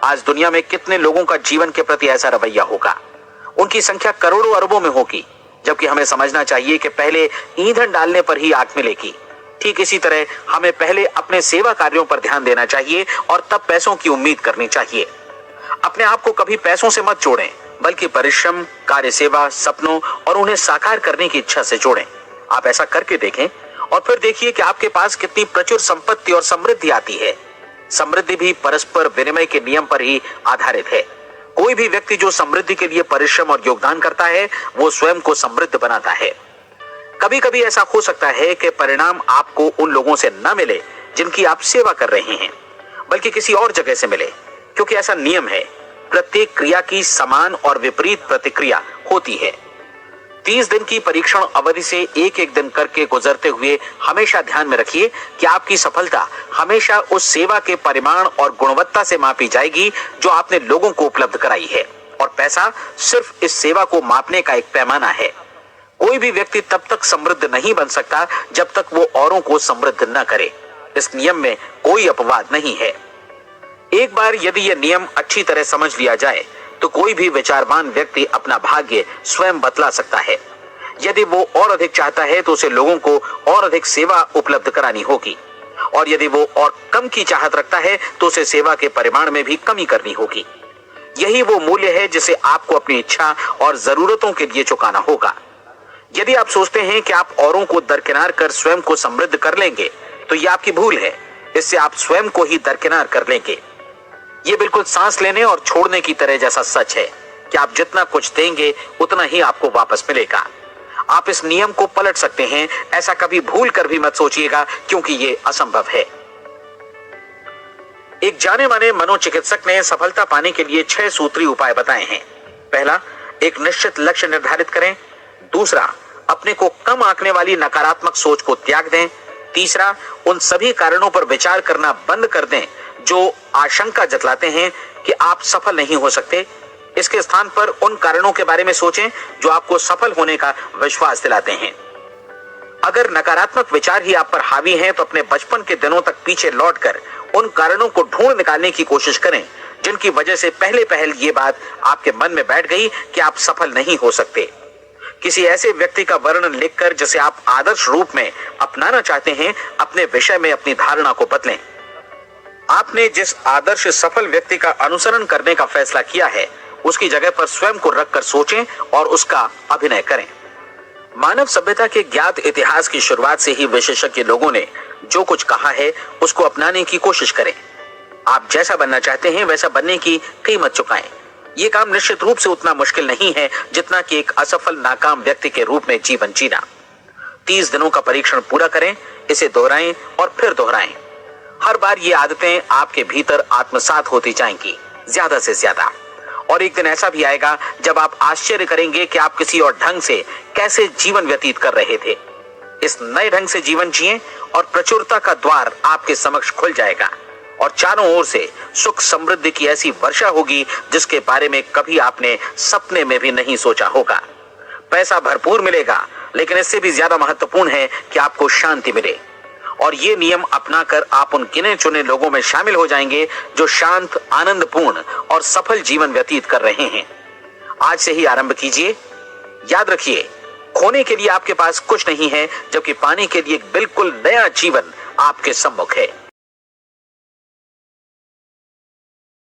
आज दुनिया में कितने लोगों का जीवन के प्रति ऐसा रवैया होगा? उनकी संख्या करोड़ों अरबों में होगी। जबकि हमें समझना चाहिए कि पहले ईंधन डालने पर ही आग मिलेगी। ठीक इसी तरह हमें पहले अपने सेवा कार्यों पर ध्यान देना चाहिए और तब पैसों की उम्मीद करनी चाहिए। अपने आप को कभी पैसों से मत जोड़ें, बल्कि परिश्रम, कार्य सेवा, सपनों और उन्हें साकार करने की इच्छा से जोड़ें। आप ऐसा करके देखें और फिर देखिए कि आपके पास कितनी प्रचुर संपत्ति और समृद्धि आती है। समृद्धि भी परस्पर विनिमय के नियम पर ही आधारित है। कोई भी व्यक्ति जो समृद्धि के लिए परिश्रम और योगदान करता है, वो स्वयं को समृद्ध बनाता है। कभी कभी ऐसा हो सकता है कि परिणाम आपको उन लोगों से न मिले जिनकी आप सेवा कर रहे हैं, बल्कि किसी और जगह से मिले, क्योंकि ऐसा नियम है, प्रत्येक क्रिया की समान और विपरीत प्रतिक्रिया होती है। 30 दिन की परीक्षण अवधि से एक एक दिन करके गुजरते हुए हमेशा ध्यान में रखिए कि आपकी सफलता हमेशा उस सेवा के परिमाण और गुणवत्ता से मापी जाएगी जो आपने लोगों को उपलब्ध कराई है, और पैसा सिर्फ इस सेवा को मापने का एक पैमाना है। कोई भी व्यक्ति तब तक समृद्ध नहीं बन सकता जब तक वो औरों को समृद्ध न करे। इस नियम में कोई अपवाद नहीं है। एक बार यदि यह नियम अच्छी तरह समझ लिया जाए तो कोई भी विचारवान व्यक्ति अपना भाग्य स्वयं बतला सकता है। यदि वो और अधिक चाहता है तो उसे लोगों को और अधिक सेवा उपलब्ध करानी होगी, और यदि वो और कम की चाहत रखता है तो उसे सेवा के परिमाण में भी कमी करनी होगी। यही वो मूल्य है जिसे आपको अपनी इच्छा और जरूरतों के लिए चुकाना होगा। यदि आप सोचते हैं कि आप औरों को दरकिनार कर स्वयं को समृद्ध कर लेंगे तो यह आपकी भूल है। इससे आप स्वयं को ही दरकिनार कर लेंगे। ये बिल्कुल सांस लेने और छोड़ने की तरह जैसा सच है कि आप जितना कुछ देंगे उतना ही आपको वापस मिलेगा। आप इस नियम को पलट सकते हैं, ऐसा कभी भूल कर भी मत सोचिएगा, क्योंकि ये असंभव है। एक जाने माने मनोचिकित्सक ने सफलता पाने के लिए 6 सूत्री उपाय बताए हैं। पहला, एक निश्चित लक्ष्य निर्धारित करें। दूसरा, अपने को कम आंकने वाली नकारात्मक सोच को त्याग दें। तीसरा, उन सभी कारणों पर विचार करना बंद कर दें जो आशंका जतलाते हैं कि आप सफल नहीं हो सकते। इसके स्थान पर उन कारणों के बारे में सोचें जो आपको सफल होने का विश्वास दिलाते हैं। अगर नकारात्मक विचार ही आप पर हावी हैं तो अपने बचपन के दिनों तक पीछे लौटकर उन कारणों को ढूंढ निकालने की कोशिश करें जिनकी वजह से पहले पहल ये बात आपके मन में बैठ गई कि आप सफल नहीं हो सकते। किसी ऐसे व्यक्ति का वर्णन लिखकर जिसे आप आदर्श रूप में अपनाना चाहते हैं, अपने विषय में अपनी धारणा को बदलें। आपने जिस आदर्श सफल व्यक्ति का अनुसरण करने का फैसला किया है, उसकी जगह पर स्वयं को रखकर सोचें और उसका अभिनय करें। मानव सभ्यता के ज्ञात इतिहास की शुरुआत से ही विशेषज्ञ लोगों ने जो कुछ कहा है उसको अपनाने की कोशिश करें। आप जैसा बनना चाहते हैं वैसा बनने की कीमत चुकाएं। ये काम निश्चित रूप से उतना मुश्किल नहीं है जितना कि एक असफल नाकाम व्यक्ति के रूप में जीवन जीना। 30 दिनों का परीक्षण पूरा करें, इसे दोहराएं और फिर दोहराएं। हर बार ये आदतें आपके भीतर आत्मसात होती जाएंगी, ज्यादा से ज्यादा। और एक दिन ऐसा भी आएगा जब आप आश्चर्य करेंगे कि आप किसी और ढंग से कैसे जीवन व्यतीत कर रहे थे। इस नए ढंग से जीवन जिएं और प्रचुरता का द्वार आपके समक्ष खुल जाएगा और चारों ओर से सुख समृद्धि की ऐसी वर्षा होगी जिसके बारे में कभी आपने सपने में भी नहीं सोचा होगा। पैसा भरपूर मिलेगा, लेकिन इससे भी ज्यादा महत्वपूर्ण है कि आपको शांति मिले। और ये नियम अपनाकर आप उन गिने चुने लोगों में शामिल हो जाएंगे जो शांत, आनंदपूर्ण और सफल जीवन व्यतीत कर रहे हैं। आज से ही आरंभ कीजिए। याद रखिए, खोने के लिए आपके पास कुछ नहीं है, जबकि पाने के लिए एक बिल्कुल नया जीवन आपके सम्मुख है।